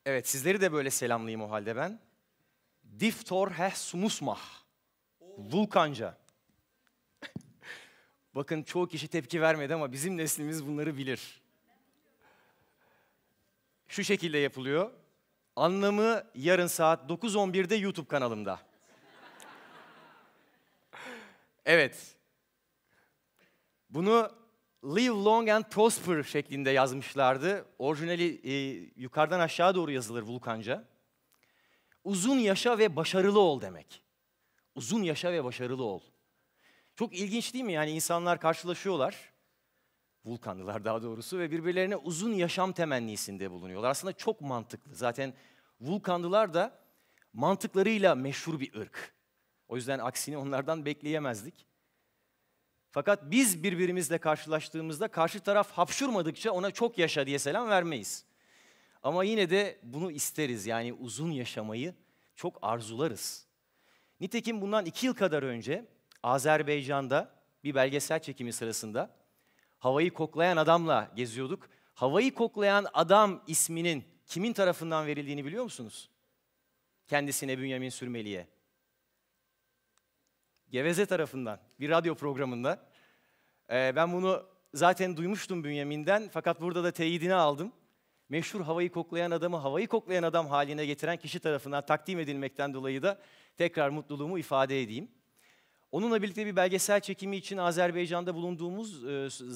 Evet, sizleri de böyle selamlayayım o halde ben. Diftor heh sumusmah. Vulkanca. Bakın çoğu kişi tepki vermedi ama bizim neslimiz bunları bilir. Şu şekilde yapılıyor. Anlamı yarın saat 9:11'de YouTube kanalımda. Evet. Bunu Live Long and Prosper şeklinde yazmışlardı. Orijinali yukarıdan aşağı doğru yazılır Vulkanca. Uzun yaşa ve başarılı ol demek. Uzun yaşa ve başarılı ol. Çok ilginç değil mi? Yani insanlar karşılaşıyorlar, Vulkanlılar daha doğrusu, ve birbirlerine uzun yaşam temennisinde bulunuyorlar. Aslında çok mantıklı. Zaten Vulkanlılar da mantıklarıyla meşhur bir ırk. O yüzden aksini onlardan bekleyemezdik. Fakat biz birbirimizle karşılaştığımızda karşı taraf hapşurmadıkça ona çok yaşa diye selam vermeyiz. Ama yine de bunu isteriz, yani uzun yaşamayı çok arzularız. Nitekim bundan 2 yıl kadar önce Azerbaycan'da bir belgesel çekimi sırasında havayı koklayan adamla geziyorduk. Havayı koklayan adam isminin kimin tarafından verildiğini biliyor musunuz? Kendisine Bünyamin Sürmeli'ye. Geveze tarafından, bir radyo programında. Ben bunu zaten duymuştum Bünyamin'den, fakat burada da teyidini aldım. Meşhur havayı koklayan adamı havayı koklayan adam haline getiren kişi tarafından takdim edilmekten dolayı da tekrar mutluluğumu ifade edeyim. Onunla birlikte bir belgesel çekimi için Azerbaycan'da bulunduğumuz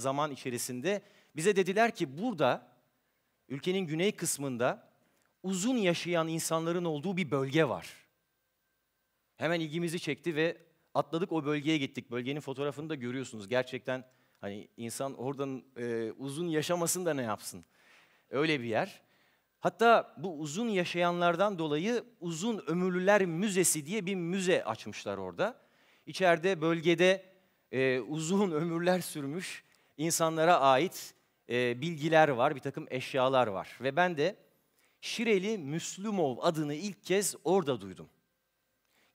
zaman içerisinde bize dediler ki burada, ülkenin güney kısmında uzun yaşayan insanların olduğu bir bölge var. Hemen ilgimizi çekti ve atladık, o bölgeye gittik. Bölgenin fotoğrafını da görüyorsunuz. Gerçekten hani insan oradan uzun yaşamasın da ne yapsın? Öyle bir yer. Hatta bu uzun yaşayanlardan dolayı Uzun Ömürlüler Müzesi diye bir müze açmışlar orada. İçeride bölgede uzun ömürler sürmüş insanlara ait bilgiler var, bir takım eşyalar var. Ve ben de Şireli Müslümov adını ilk kez orada duydum.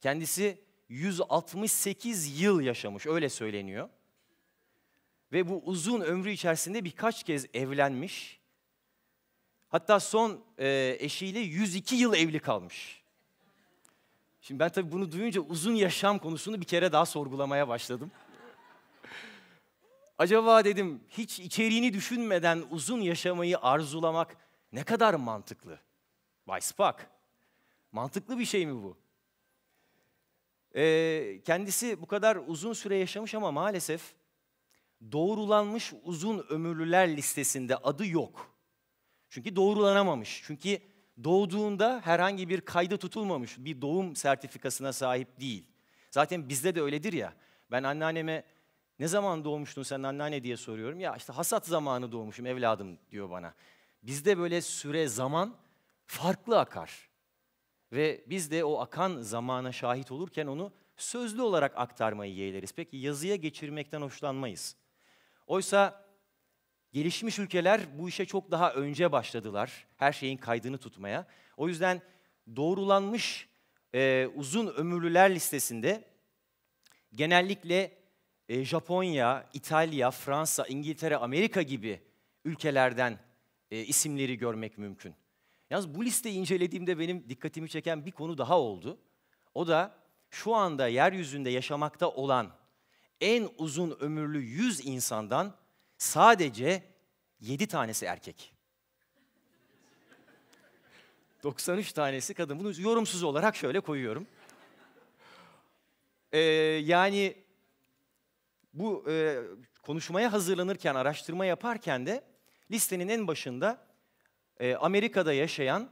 Kendisi 168 yıl yaşamış, öyle söyleniyor. Ve bu uzun ömrü içerisinde birkaç kez evlenmiş. Hatta son eşiyle 102 yıl evli kalmış. Şimdi ben tabii bunu duyunca uzun yaşam konusunu bir kere daha sorgulamaya başladım. Acaba dedim, hiç içeriğini düşünmeden uzun yaşamayı arzulamak ne kadar mantıklı? Bay Spock, mantıklı bir şey mi bu? Kendisi bu kadar uzun süre yaşamış ama maalesef doğrulanmış uzun ömürlüler listesinde adı yok. Çünkü doğrulanamamış. Çünkü doğduğunda herhangi bir kayda tutulmamış, bir doğum sertifikasına sahip değil. Zaten bizde de öyledir ya. Ben anneanneme ne zaman doğmuştun sen anneanne diye soruyorum. Ya işte hasat zamanı doğmuşum evladım diyor bana. Bizde böyle süre, zaman farklı akar. Ve biz de o akan zamana şahit olurken onu sözlü olarak aktarmayı yeğleriz. Peki yazıya geçirmekten hoşlanmayız. Oysa gelişmiş ülkeler bu işe çok daha önce başladılar. Her şeyin kaydını tutmaya. O yüzden doğrulanmış uzun ömürlüler listesinde genellikle Japonya, İtalya, Fransa, İngiltere, Amerika gibi ülkelerden isimleri görmek mümkün. Yalnız bu listeyi incelediğimde benim dikkatimi çeken bir konu daha oldu. O da şu anda yeryüzünde yaşamakta olan en uzun ömürlü 100 insandan sadece 7 tanesi erkek. 93 tanesi kadın. Bunu yorumsuz olarak şöyle koyuyorum. Yani bu konuşmaya hazırlanırken, araştırma yaparken de listenin en başında Amerika'da yaşayan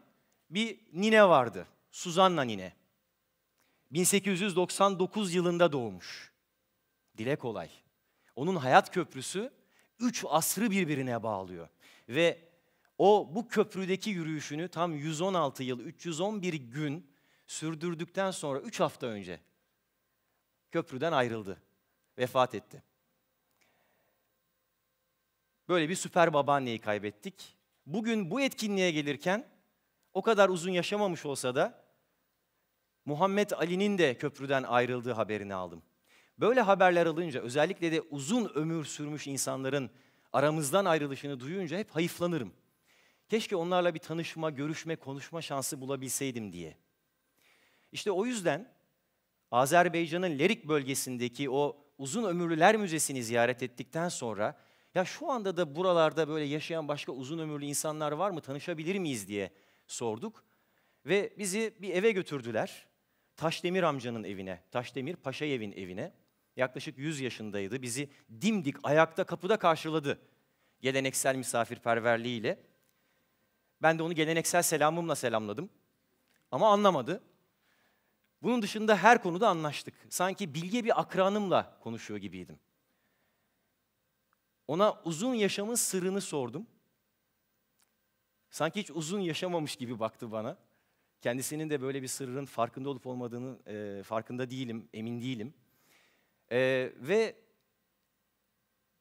bir nine vardı. Susanna nine. 1899 yılında doğmuş. Dile kolay. Onun hayat köprüsü 3 asrı birbirine bağlıyor. Ve bu köprüdeki yürüyüşünü tam 116 yıl, 311 gün sürdürdükten sonra 3 hafta önce köprüden ayrıldı. Vefat etti. Böyle bir süper babaanneyi kaybettik. Bugün bu etkinliğe gelirken o kadar uzun yaşamamış olsa da Muhammed Ali'nin de köprüden ayrıldığı haberini aldım. Böyle haberler alınca, özellikle de uzun ömür sürmüş insanların aramızdan ayrılışını duyunca hep hayıflanırım. Keşke onlarla bir tanışma, görüşme, konuşma şansı bulabilseydim diye. İşte o yüzden Azerbaycan'ın Lerik bölgesindeki o Uzun Ömürlüler Müzesi'ni ziyaret ettikten sonra ya şu anda da buralarda böyle yaşayan başka uzun ömürlü insanlar var mı, tanışabilir miyiz diye sorduk. Ve bizi bir eve götürdüler. Taşdemir amcanın evine, Taşdemir Paşayev'in evine. Yaklaşık 100 yaşındaydı. Bizi dimdik ayakta kapıda karşıladı. Geleneksel misafirperverliğiyle. Ben de onu geleneksel selamımla selamladım. Ama anlamadı. Bunun dışında her konuda anlaştık. Sanki bilge bir akranımla konuşuyor gibiydim. Ona uzun yaşamın sırrını sordum. Sanki hiç uzun yaşamamış gibi baktı bana. Kendisinin de böyle bir sırrın farkında olup olmadığını farkında değilim, emin değilim. Ve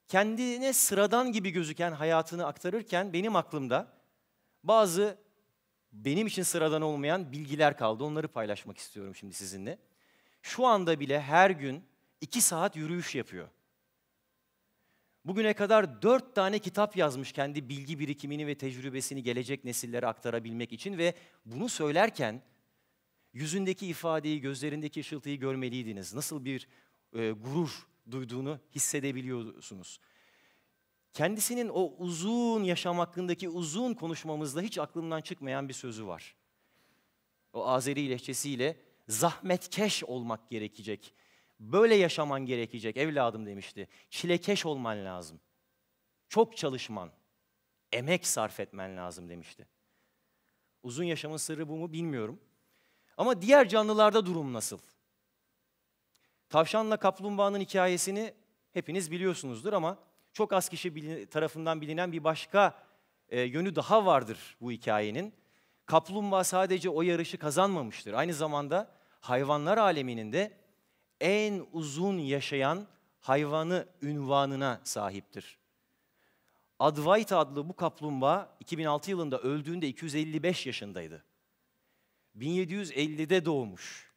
kendine sıradan gibi gözüken hayatını aktarırken benim aklımda bazı benim için sıradan olmayan bilgiler kaldı. Onları paylaşmak istiyorum şimdi sizinle. Şu anda bile her gün 2 saat yürüyüş yapıyor. Bugüne kadar 4 tane kitap yazmış kendi bilgi birikimini ve tecrübesini gelecek nesillere aktarabilmek için ve bunu söylerken yüzündeki ifadeyi, gözlerindeki ışıltıyı görmeliydiniz. Nasıl bir gurur duyduğunu hissedebiliyorsunuz. Kendisinin o uzun yaşam hakkındaki uzun konuşmamızda hiç aklımdan çıkmayan bir sözü var. O Azeri lehçesiyle zahmetkeş olmak gerekecek. Böyle yaşaman gerekecek evladım demişti. Çilekeş olman lazım. Çok çalışman, emek sarf etmen lazım demişti. Uzun yaşamın sırrı bu mu bilmiyorum. Ama diğer canlılarda durum nasıl? Tavşanla kaplumbağanın hikayesini hepiniz biliyorsunuzdur ama çok az kişi tarafından bilinen bir başka yönü daha vardır bu hikayenin. Kaplumbağa sadece o yarışı kazanmamıştır. Aynı zamanda hayvanlar aleminin de en uzun yaşayan hayvanı unvanına sahiptir. Advaita adlı bu kaplumbağa 2006 yılında öldüğünde 255 yaşındaydı. 1750'de doğmuş.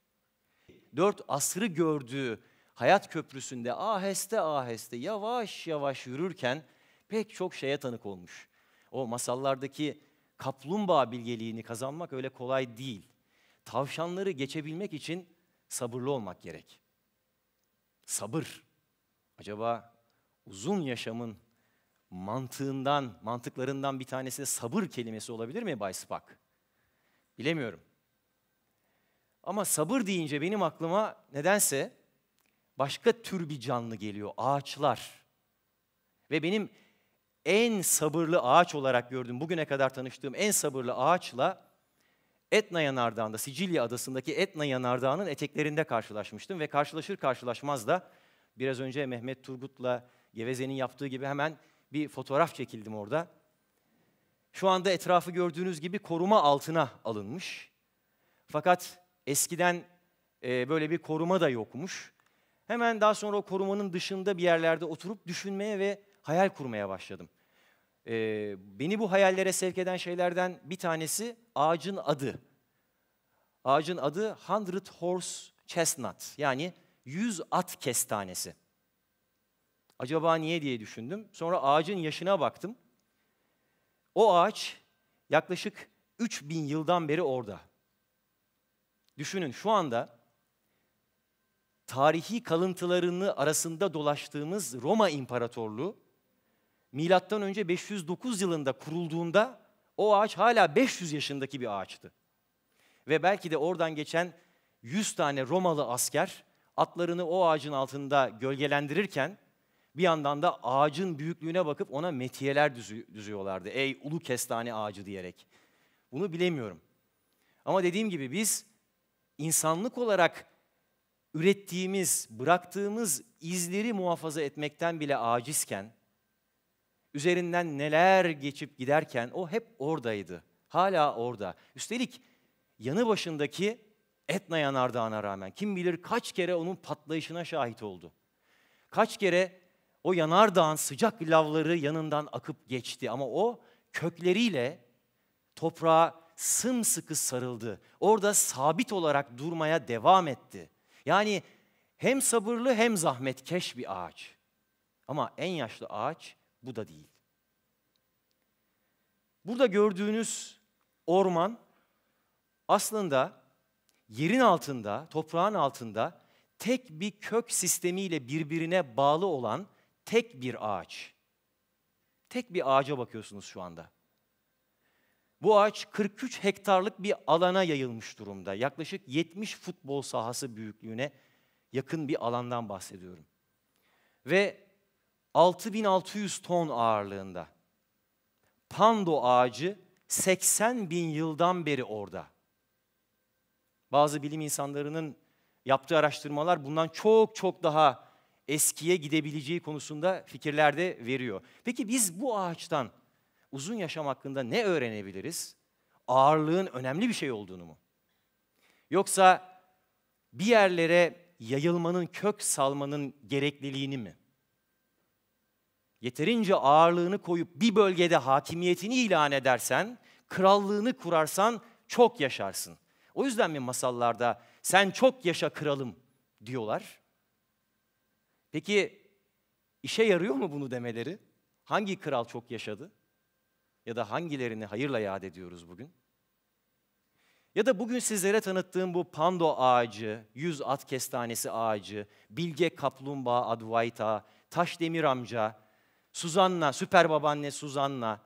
4 asrı gördüğü hayat köprüsünde aheste aheste yavaş yavaş yürürken pek çok şeye tanık olmuş. O masallardaki kaplumbağa bilgeliğini kazanmak öyle kolay değil. Tavşanları geçebilmek için sabırlı olmak gerek. Sabır. Acaba uzun yaşamın mantıklarından bir tanesi de sabır kelimesi olabilir mi Bay Spock? Bilemiyorum. Ama sabır deyince benim aklıma nedense başka tür bir canlı geliyor, ağaçlar. Ve benim en sabırlı ağaç olarak gördüğüm, bugüne kadar tanıştığım en sabırlı ağaçla Etna Yanardağı'nda, Sicilya adasındaki Etna Yanardağı'nın eteklerinde karşılaşmıştım. Ve karşılaşır karşılaşmaz da biraz önce Mehmet Turgut'la Geveze'nin yaptığı gibi hemen bir fotoğraf çekildim orada. Şu anda etrafı gördüğünüz gibi koruma altına alınmış. Fakat eskiden böyle bir koruma da yokmuş. Hemen daha sonra o korumanın dışında bir yerlerde oturup düşünmeye ve hayal kurmaya başladım. Beni bu hayallere sevk eden şeylerden bir tanesi ağacın adı. Ağacın adı 100 Horse Chestnut, yani 100 at kestanesi. Acaba niye diye düşündüm. Sonra ağacın yaşına baktım. O ağaç yaklaşık 3000 yıldan beri orada. Düşünün, şu anda tarihi kalıntılarını arasında dolaştığımız Roma İmparatorluğu milattan önce 509 yılında kurulduğunda o ağaç hala 500 yaşındaki bir ağaçtı. Ve belki de oradan geçen 100 tane Romalı asker atlarını o ağacın altında gölgelendirirken bir yandan da ağacın büyüklüğüne bakıp ona metiyeler düzüyorlardı. Ey ulu kestane ağacı diyerek. Bunu bilemiyorum. Ama dediğim gibi biz insanlık olarak ürettiğimiz, bıraktığımız izleri muhafaza etmekten bile acizken, üzerinden neler geçip giderken o hep oradaydı. Hala orada. Üstelik yanı başındaki Etna Yanardağı'na rağmen kim bilir kaç kere onun patlayışına şahit oldu. Kaç kere o yanardağın sıcak lavları yanından akıp geçti ama o kökleriyle toprağa sımsıkı sarıldı. Orada sabit olarak durmaya devam etti. Yani hem sabırlı hem zahmetkeş bir ağaç. Ama en yaşlı ağaç bu da değil. Burada gördüğünüz orman aslında yerin altında, toprağın altında tek bir kök sistemiyle birbirine bağlı olan tek bir ağaç. Tek bir ağaca bakıyorsunuz şu anda. Bu ağaç 43 hektarlık bir alana yayılmış durumda. Yaklaşık 70 futbol sahası büyüklüğüne yakın bir alandan bahsediyorum. Ve 6600 ton ağırlığında. Pando ağacı 80 bin yıldan beri orada. Bazı bilim insanlarının yaptığı araştırmalar bundan çok çok daha eskiye gidebileceği konusunda fikirler de veriyor. Peki biz bu ağaçtan uzun yaşam hakkında ne öğrenebiliriz? Ağırlığın önemli bir şey olduğunu mu? Yoksa bir yerlere yayılmanın, kök salmanın gerekliliğini mi? Yeterince ağırlığını koyup bir bölgede hakimiyetini ilan edersen, krallığını kurarsan çok yaşarsın. O yüzden mi masallarda sen çok yaşa kralım diyorlar? Peki işe yarıyor mu bunu demeleri? Hangi kral çok yaşadı? Ya da hangilerini hayırla yad ediyoruz bugün? Ya da bugün sizlere tanıttığım bu pando ağacı, 100 at kestanesi ağacı, bilge kaplumbağa Advaita, Taşdemir amca, Suzanna, süper babaanne Suzanna,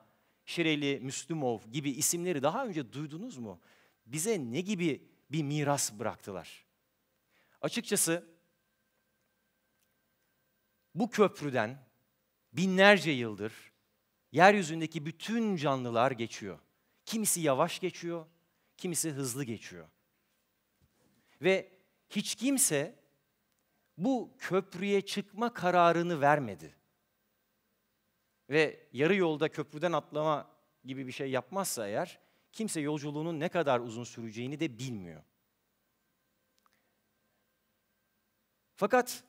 Şireli Müslümov gibi isimleri daha önce duydunuz mu? Bize ne gibi bir miras bıraktılar? Açıkçası bu köprüden binlerce yıldır yeryüzündeki bütün canlılar geçiyor. Kimisi yavaş geçiyor, kimisi hızlı geçiyor. Ve hiç kimse bu köprüye çıkma kararını vermedi. Ve yarı yolda köprüden atlama gibi bir şey yapmazsa eğer, kimse yolculuğunun ne kadar uzun süreceğini de bilmiyor. Fakat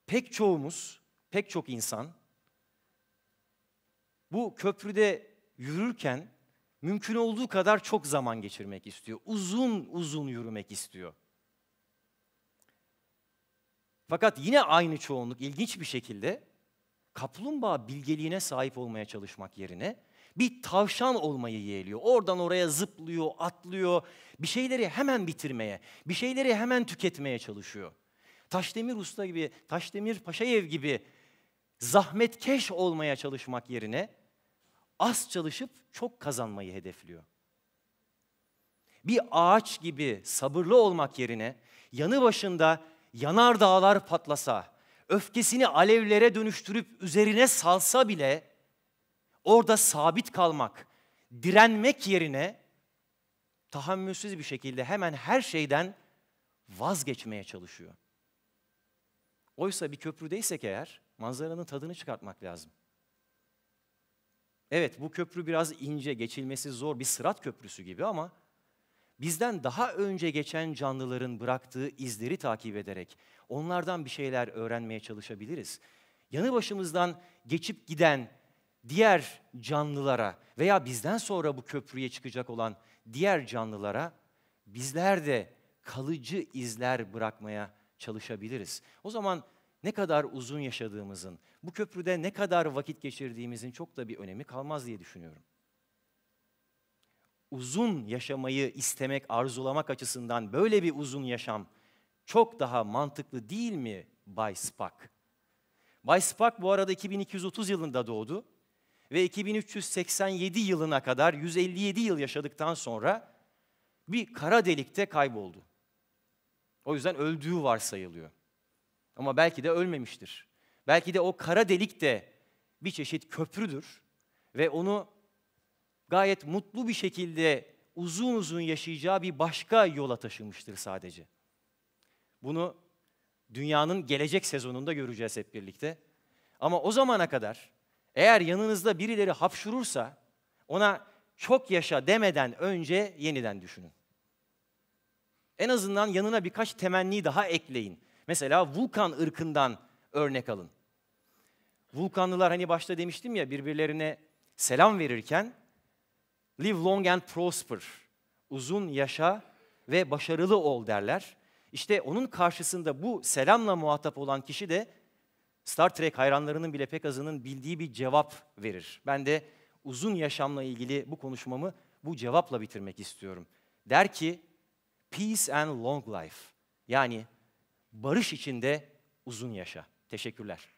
pek çoğumuz, pek çok insan bu köprüde yürürken mümkün olduğu kadar çok zaman geçirmek istiyor. Uzun uzun yürümek istiyor. Fakat yine aynı çoğunluk ilginç bir şekilde kaplumbağa bilgeliğine sahip olmaya çalışmak yerine bir tavşan olmayı yeğliyor. Oradan oraya zıplıyor, atlıyor. Bir şeyleri hemen bitirmeye, bir şeyleri hemen tüketmeye çalışıyor. Taşdemir Usta gibi, Taşdemir Paşaev gibi zahmetkeş olmaya çalışmak yerine az çalışıp çok kazanmayı hedefliyor. Bir ağaç gibi sabırlı olmak yerine yanı başında yanardağlar patlasa, öfkesini alevlere dönüştürüp üzerine salsa bile orada sabit kalmak, direnmek yerine tahammülsüz bir şekilde hemen her şeyden vazgeçmeye çalışıyor. Oysa bir köprüdeysek eğer manzaranın tadını çıkartmak lazım. Evet, bu köprü biraz ince, geçilmesi zor bir sırat köprüsü gibi ama bizden daha önce geçen canlıların bıraktığı izleri takip ederek onlardan bir şeyler öğrenmeye çalışabiliriz. Yanı başımızdan geçip giden diğer canlılara veya bizden sonra bu köprüye çıkacak olan diğer canlılara bizler de kalıcı izler bırakmaya çalışabiliriz. O zaman ne kadar uzun yaşadığımızın, bu köprüde ne kadar vakit geçirdiğimizin çok da bir önemi kalmaz diye düşünüyorum. Uzun yaşamayı istemek, arzulamak açısından böyle bir uzun yaşam çok daha mantıklı değil mi Bay Spock? Bay Spock bu arada 2230 yılında doğdu ve 2387 yılına kadar 157 yıl yaşadıktan sonra bir kara delikte kayboldu. O yüzden öldüğü varsayılıyor. Ama belki de ölmemiştir. Belki de o kara delik de bir çeşit köprüdür ve onu gayet mutlu bir şekilde uzun uzun yaşayacağı bir başka yola taşımıştır sadece. Bunu dünyanın gelecek sezonunda göreceğiz hep birlikte. Ama o zamana kadar eğer yanınızda birileri hapşurursa ona çok yaşa demeden önce yeniden düşünün. En azından yanına birkaç temenni daha ekleyin. Mesela Vulkan ırkından örnek alın. Vulkanlılar hani başta demiştim ya birbirlerine selam verirken live long and prosper, uzun yaşa ve başarılı ol derler. İşte onun karşısında bu selamla muhatap olan kişi de Star Trek hayranlarının bile pek azının bildiği bir cevap verir. Ben de uzun yaşamla ilgili bu konuşmamı bu cevapla bitirmek istiyorum. Der ki, peace and long life. Yani barış içinde uzun yaşa. Teşekkürler.